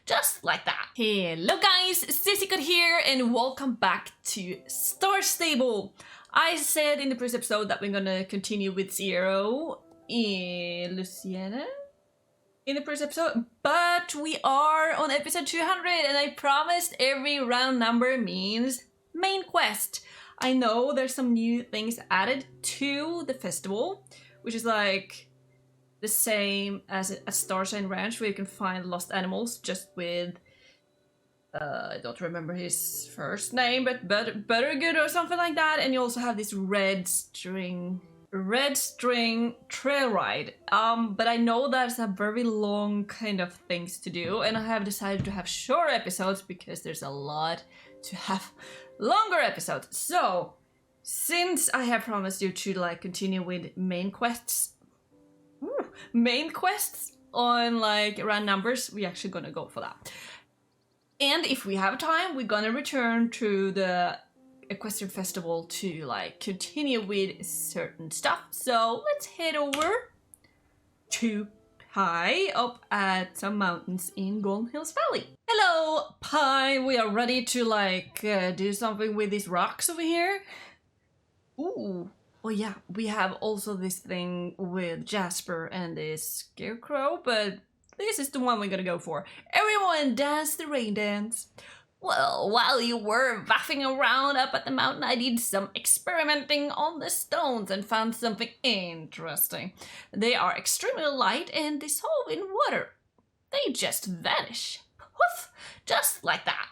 just like that. Hello guys, Susie here and welcome back to Starstable. I said in the previous episode that we're gonna continue with Zero in Louisiana in the previous episode, but we are on episode 200 and I promised every round number means main quest. I know there's some new things added to the festival, which is like the same as a Starshine Ranch where you can find lost animals just with I don't remember his first name, but Buttergood or something like that. And you also have this red string trail ride. But I know that's a very long kind of things to do, and I have decided to have short episodes because there's a lot to have longer episodes. So since I have promised you to like continue with main quests on like round numbers, we're actually gonna go for that. And if we have time, we're gonna return to the Equestrian Festival to like continue with certain stuff. So let's head over to Pi up at some mountains in Goldenhills Valley. Hello, Pi. We are ready to like do something with these rocks over here. Ooh. Oh yeah, we have also this thing with Jasper and this scarecrow, but this is the one we're gonna go for. Everyone dance the rain dance. Well, while you were waffing around up at the mountain, I did some experimenting on the stones and found something interesting. They are extremely light and dissolve in water. They just vanish. Poof! Just like that.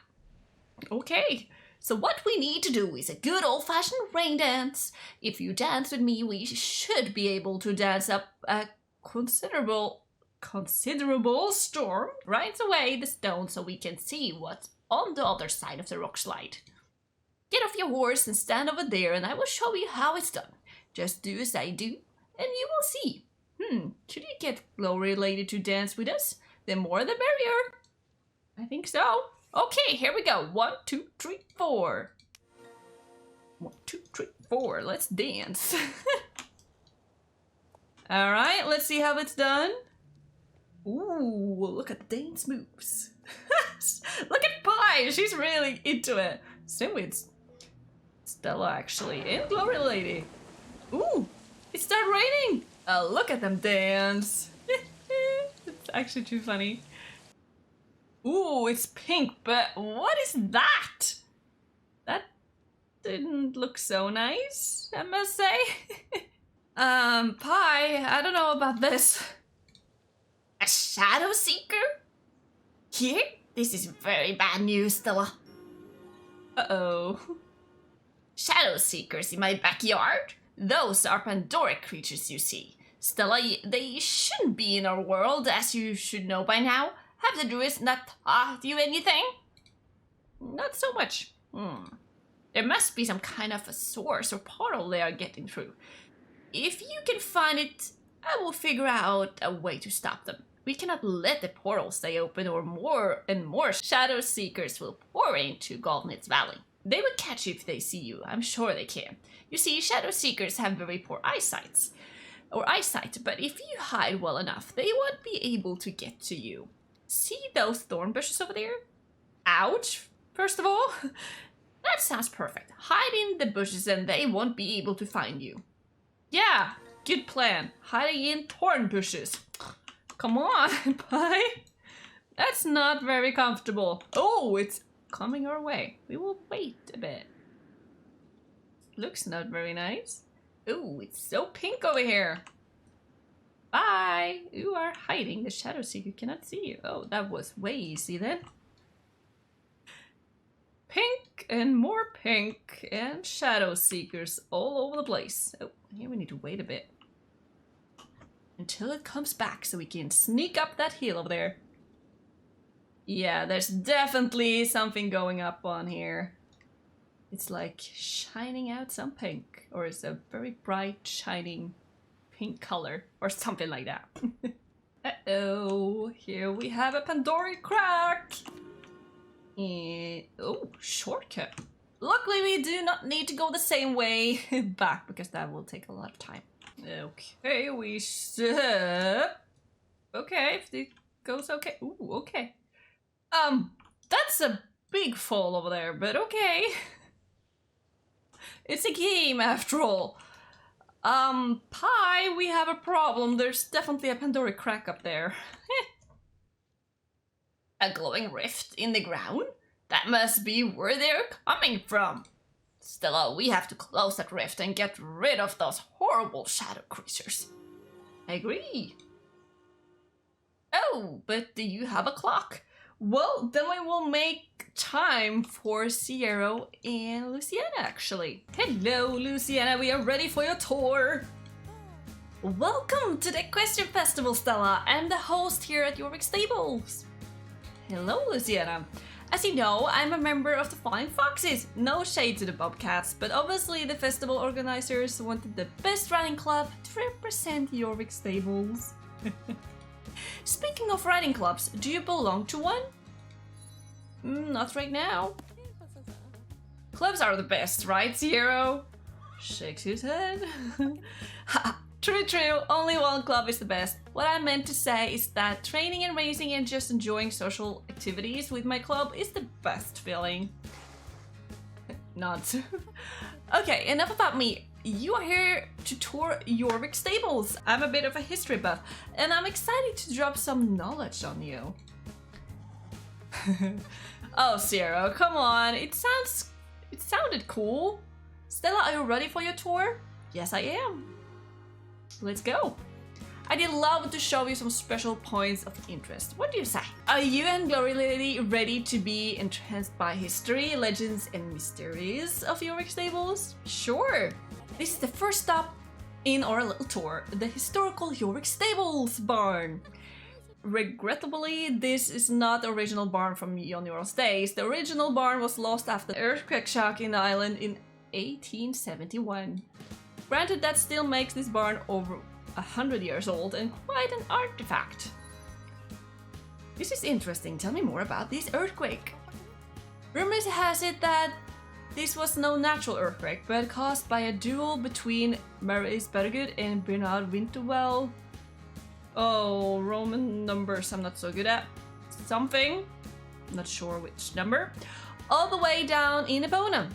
Okay, so what we need to do is a good old-fashioned rain dance. If you dance with me, we should be able to dance up a considerable storm right away the stone so we can see what's on the other side of the rock slide. Get off your horse and stand over there and I will show you how it's done. Just do as I do and you will see. Should you get Glory Lady to dance with us? The more the merrier. I think so. Okay, here we go. 1, 2, 3, 4. 1, 2, 3, 4. Let's dance. Alright, let's see how it's done. Ooh, look at the dance moves. Look at Pi, she's really into it. Same with Stella actually, and Glory Lady. Ooh, it started raining. Look at them dance. It's actually too funny. Ooh, it's pink, but what is that? That didn't look so nice, I must say. Pi, I don't know about this. A shadow seeker? Here? This is very bad news, Stella. Uh-oh. Shadow seekers in my backyard? Those are Pandoric creatures, you see. Stella, they shouldn't be in our world, as you should know by now. Have the druids not taught you anything? Not so much. There must be some kind of a source or portal they are getting through. If you can find it, I will figure out a way to stop them. We cannot let the portal stay open or more and more shadow seekers will pour into Goldenhills Valley. They will catch you if they see you, I'm sure they can. You see, shadow seekers have very poor eyesight, but if you hide well enough, they won't be able to get to you. See those thorn bushes over there? Ouch, first of all. That sounds perfect. Hide in the bushes and they won't be able to find you. Yeah, good plan. Hiding in thorn bushes. Come on, Pi. That's not very comfortable. Oh, it's coming our way. We will wait a bit. Looks not very nice. Oh, it's so pink over here. Bye. You are hiding. The shadow seeker cannot see you. Oh, that was way easy then. Pink and more pink and shadow seekers all over the place. Oh, here we need to wait a bit until it comes back so we can sneak up that hill over there. Yeah, there's definitely something going up on here. It's like shining out some pink, or it's a very bright shining pink color or something like that. Uh-oh, here we have a Pandoric crack. And oh, shortcut. Luckily we do not need to go the same way back because that will take a lot of time. Okay, we should... Okay, if it goes okay. Ooh, okay. That's a big fall over there, but okay. It's a game after all. Pie, we have a problem. There's definitely a Pandora crack up there. A glowing rift in the ground? That must be where they're coming from. Stella, we have to close that rift and get rid of those horrible shadow creatures. I agree. Oh, but do you have a clock? Well, then we will make time for Sierra and Luciana, actually. Hello, Luciana, we are ready for your tour. Welcome to the Equestrian Festival, Stella. I'm the host here at Jorvik Stables. Hello, Luciana. As you know, I'm a member of the Flying Foxes. No shade to the Bobcats, but obviously the festival organizers wanted the best riding club to represent Jorvik Stables. Speaking of riding clubs, do you belong to one? Not right now. Clubs are the best, right, Sierra? Shakes his head. True, true. Only one club is the best. What I meant to say is that training and racing and just enjoying social activities with my club is the best feeling. Not. Okay, enough about me. You are here to tour Jorvik Stables. I'm a bit of a history buff, and I'm excited to drop some knowledge on you. Oh, Sierra, come on. It sounded cool. Stella, are you ready for your tour? Yes, I am. Let's go. I did love to show you some special points of interest. What do you say? Are you and Glory Lady ready to be entranced by history, legends, and mysteries of Jorvik Stables? Sure. This is the first stop in our little tour, the historical Jorvik Stables barn. Regrettably, this is not the original barn from Johnny Orl's days. The original barn was lost after the earthquake shock in the island in 1871. Granted, that still makes this barn over 100 years old and quite an artifact. This is interesting. Tell me more about this earthquake. Rumors has it that this was no natural earthquake, but caused by a duel between Maurice Buttergood and Bernard Winterwell. Oh, Roman numbers I'm not so good at. Something, not sure which number. All the way down in Epona.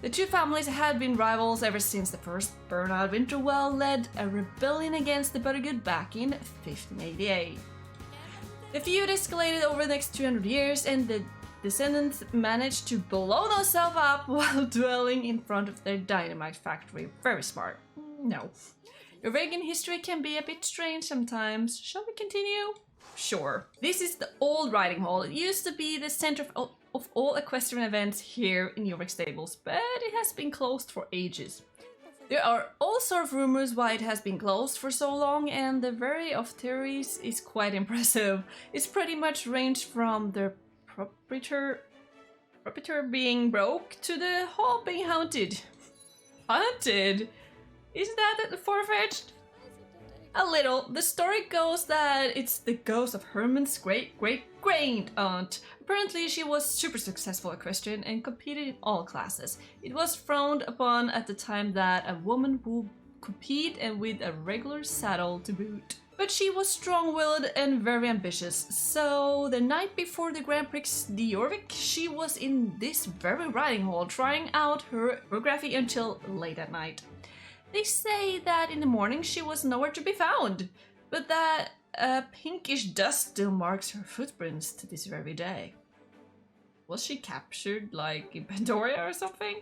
The two families had been rivals ever since the first Bernard Winterwell led a rebellion against the Buttergood back in 1588. The feud escalated over the next 200 years and the descendants managed to blow themselves up while dwelling in front of their dynamite factory. Very smart. No. Norwegian history can be a bit strange sometimes. Shall we continue? Sure. This is the old riding hall. It used to be the center of all equestrian events here in Jorvik Stables, but it has been closed for ages. There are all sorts of rumors why it has been closed for so long, and the variety of theories is quite impressive. It's pretty much ranged from the proprietor being broke to the hall being haunted. Haunted? Isn't that far-fetched? A little. The story goes that it's the ghost of Herman's great-great-great-aunt. Apparently she was super successful equestrian and competed in all classes. It was frowned upon at the time that a woman would compete and with a regular saddle to boot. But she was strong-willed and very ambitious, so the night before the Grand Prix de Jorvik, she was in this very riding hall trying out her choreography until late at night. They say that in the morning she was nowhere to be found, but that a pinkish dust still marks her footprints to this very day. Was she captured like in Pandora or something?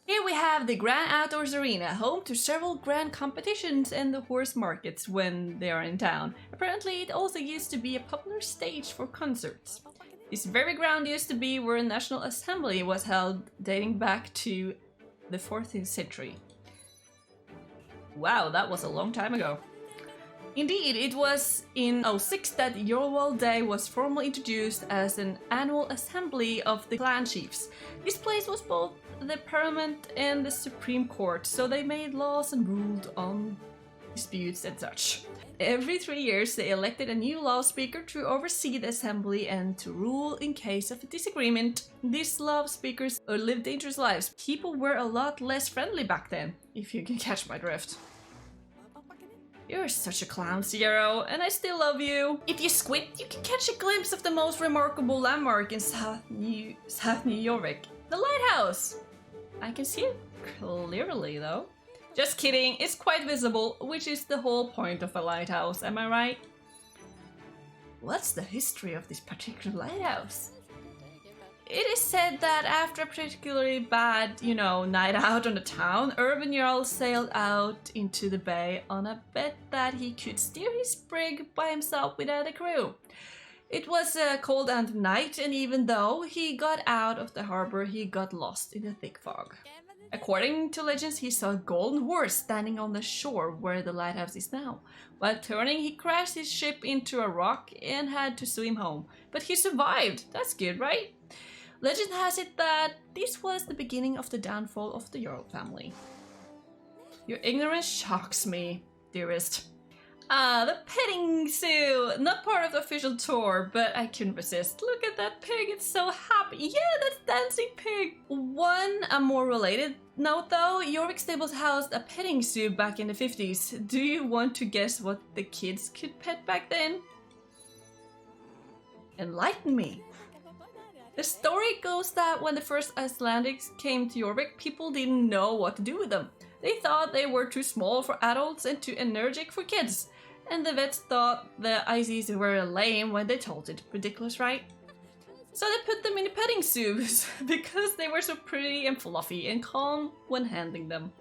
Here we have the Grand Outdoors Arena, home to several grand competitions and the horse markets when they are in town. Apparently it also used to be a popular stage for concerts. This very ground used to be where a National Assembly was held, dating back to the 14th century. Wow, that was a long time ago. Indeed, it was in 06 that Jorvik Day was formally introduced as an annual assembly of the clan chiefs. This place was both the parliament and the Supreme Court, so they made laws and ruled on disputes and such. Every 3 years they elected a new law speaker to oversee the assembly and to rule in case of a disagreement. These law speakers lived dangerous lives. People were a lot less friendly back then, if you can catch my drift. You're such a clown, Zero, and I still love you. If you squint, you can catch a glimpse of the most remarkable landmark in South New Jorvik, the lighthouse. I can see it clearly, though. Just kidding, it's quite visible, which is the whole point of a lighthouse, am I right? What's the history of this particular lighthouse? It is said that after a particularly bad, night out on the town, Urban Jarl sailed out into the bay on a bet that he could steer his brig by himself without a crew. It was a cold and night, and even though he got out of the harbor, he got lost in the thick fog. According to legends, he saw a golden horse standing on the shore where the lighthouse is now. While turning, he crashed his ship into a rock and had to swim home. But he survived. That's good, right? Legend has it that this was the beginning of the downfall of the Jarl family. Your ignorance shocks me, dearest. Ah, the petting zoo! Not part of the official tour, but I couldn't resist. Look at that pig, it's so happy. Yeah, that's Dancing Pig! A more related note though, Jorvik Stables housed a petting zoo back in the 50s. Do you want to guess what the kids could pet back then? Enlighten me! The story goes that when the first Icelandics came to Jorvik, people didn't know what to do with them. They thought they were too small for adults and too energetic for kids. And the vets thought the Ices were lame when they told it. Ridiculous, right? So they put them in the petting zoos because they were so pretty and fluffy and calm when handling them.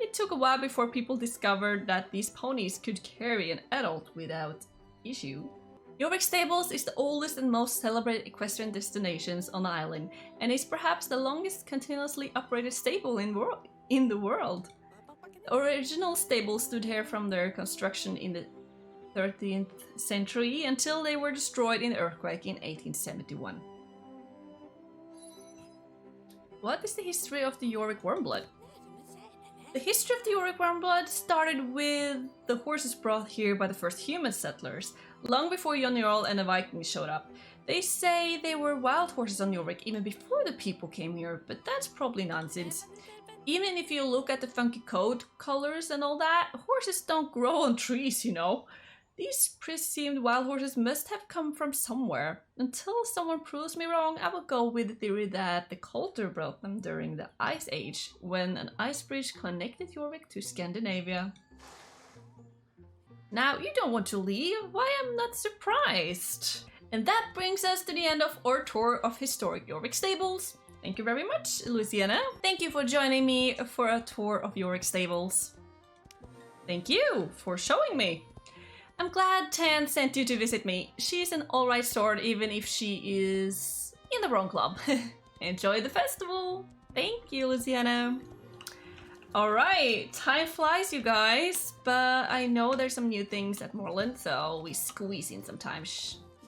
It took a while before people discovered that these ponies could carry an adult without issue. Jorvik Stables is the oldest and most celebrated equestrian destinations on the island, and is perhaps the longest continuously operated stable in the world. The original stable stood here from their construction in the 13th century until they were destroyed in the earthquake in 1871. What is the history of the Jorvik Warmblood? The history of the Jorvik Warmblood started with the horses brought here by the first human settlers, long before Jon Jarl and the Vikings showed up. They say they were wild horses on Jorvik even before the people came here, but that's probably nonsense. Even if you look at the funky coat colors and all that, horses don't grow on trees, These presumed wild horses must have come from somewhere. Until someone proves me wrong, I will go with the theory that the Coulter brought them during the Ice Age, when an ice bridge connected Jorvik to Scandinavia. Now, you don't want to leave? Why, I'm not surprised. And that brings us to the end of our tour of historic Jorvik Stables. Thank you very much, Luciana. Thank you for joining me for a tour of Jorvik Stables. Thank you for showing me. I'm glad Tan sent you to visit me. She's an alright sword even if she is in the wrong club. Enjoy the festival. Thank you, Luciana. Alright, time flies, you guys, but I know there's some new things at Moorland, so we squeeze in some time.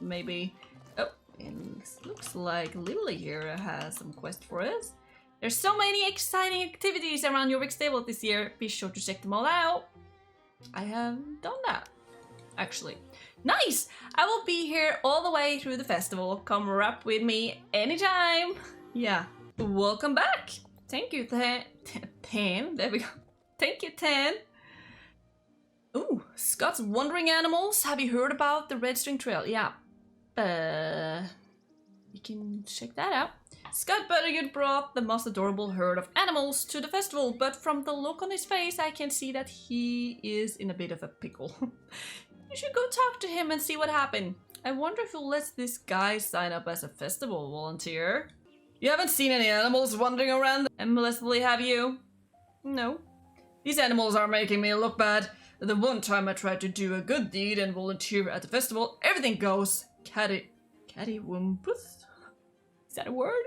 Maybe. Oh, and it looks like Lily here has some quest for us. There's so many exciting activities around Jorvik Stable this year. Be sure to check them all out. I have done that, actually. Nice! I will be here all the way through the festival. Come rap with me anytime. Yeah, welcome back. Thank you, Tan. There we go. Thank you, Tan. Ooh, Scott's Wandering Animals. Have you heard about the Red String Trail? Yeah. You can check that out. Scott Buttergood brought the most adorable herd of animals to the festival, but from the look on his face, I can see that he is in a bit of a pickle. You should go talk to him and see what happened. I wonder if he'll let this guy sign up as a festival volunteer. You haven't seen any animals wandering around aimlessly, have you? No. These animals are making me look bad. The one time I tried to do a good deed and volunteer at the festival, everything goes cattywampus? Is that a word?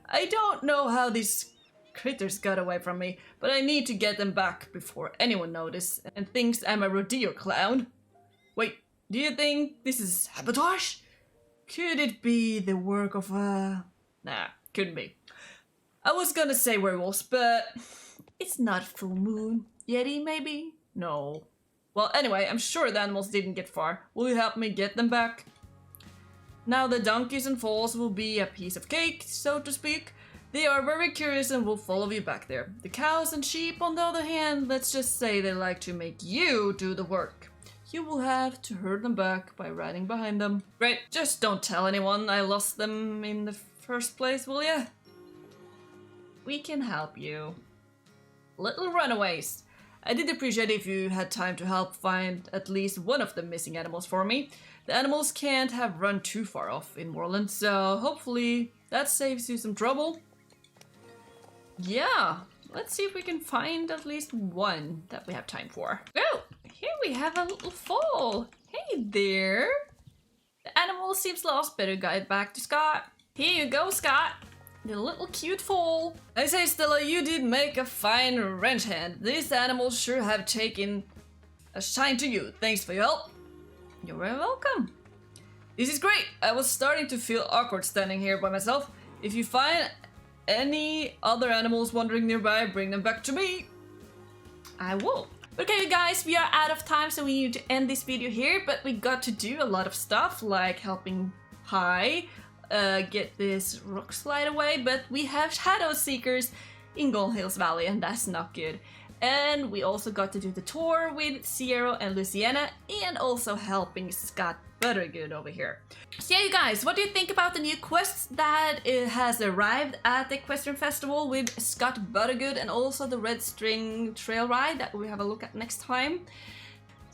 I don't know how these critters got away from me, but I need to get them back before anyone notices and thinks I'm a rodeo clown. Wait, do you think this is sabotage? Could it be the work of a... Nah, couldn't be. I was gonna say werewolves, but it's not full moon. Yeti, maybe? No. Well, anyway, I'm sure the animals didn't get far. Will you help me get them back? Now the donkeys and foals will be a piece of cake, so to speak. They are very curious and will follow you back there. The cows and sheep, on the other hand, let's just say they like to make you do the work. You will have to herd them back by riding behind them. Great, just don't tell anyone I lost them in the first place, will ya? We can help you. Little runaways. I did appreciate if you had time to help find at least one of the missing animals for me. The animals can't have run too far off in Moreland, so hopefully that saves you some trouble. Yeah, let's see if we can find at least one that we have time for. Oh, here we have a little foal. Hey there. The animal seems lost. Better guide back to Scott. Here you go, Scott. The little cute foal. I say, Stella, you did make a fine wrench hand. These animals sure have taken a shine to you. Thanks for your help. You're very welcome. This is great. I was starting to feel awkward standing here by myself. If you find any other animals wandering nearby, bring them back to me. I will. Okay, you guys, we are out of time, so we need to end this video here, but we got to do a lot of stuff, like helping Pi get this rock slide away, but we have shadow seekers in Goldenhills Valley, and that's not good. And we also got to do the tour with Sierra and Luciana, and also helping Scott Buttergood over here. So yeah, you guys, what do you think about the new quests that has arrived at the Equestrian Festival with Scott Buttergood, and also the Red String Trail Ride that we have a look at next time?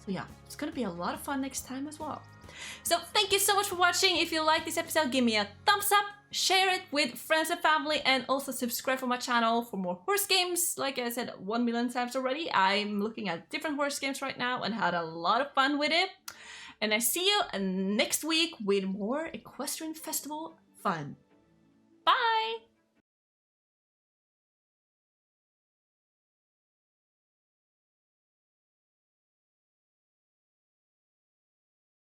So yeah, it's gonna be a lot of fun next time as well. So thank you so much for watching. If you like this episode, give me a thumbs up, share it with friends and family, and also subscribe for my channel for more horse games. Like I said 1 million times already, I'm looking at different horse games right now and had a lot of fun with it. And I see you next week with more Equestrian Festival fun. Bye!